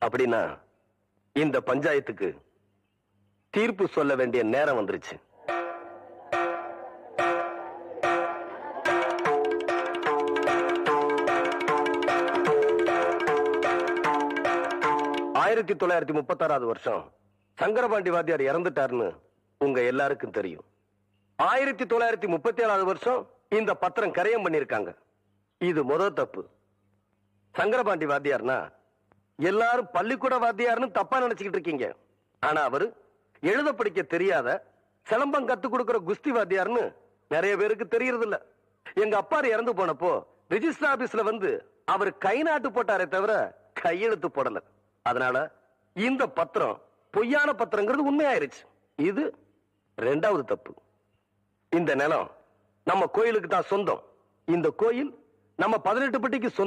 அப்படின்னா இந்த பஞ்சாயத்துக்கு தீர்ப்பு சொல்ல வேண்டிய நேரம் வந்துருச்சு. ஆயிரத்தி 1936 வருஷம் சங்கரபாண்டி வாத்தியார் இறந்துட்டாருன்னு உங்க எல்லாருக்கும் தெரியும். 1937 வருஷம் இந்த பத்திரம் கரையம் பண்ணிருக்காங்க. இது முதல் தப்பு. சங்கரபாண்டி வாத்தியார்னா எல்லாரும் பள்ளிக்கூட வாத்தியார்னு தப்பா நினைச்சுக்கிட்டு இருக்கீங்க. ஆனா அவரு எழுத படிக்க தெரியாத சிலம்பம் கத்து கொடுக்கிற குஸ்தி வாத்தியார்னு நிறைய பேருக்கு தெரியறது இல்ல. எங்க அப்பாரு இறந்து போனப்போ ரிஜிஸ்டர் ஆபீஸ்ல வந்து அவர் கை நாட்டு போட்டாரே தவிர கையெழுத்து போடல. அதனால இந்த பத்திரம் பொய்யான பத்திரங்கிறது உண்மையாயிருச்சு. இது ரெண்டாவது தப்பு. இந்த நிலம் நம்ம கோயிலுக்கு தான் சொந்தம். இந்த கோயில் நம்ம 18 பட்டிக்கு சொந்தம்.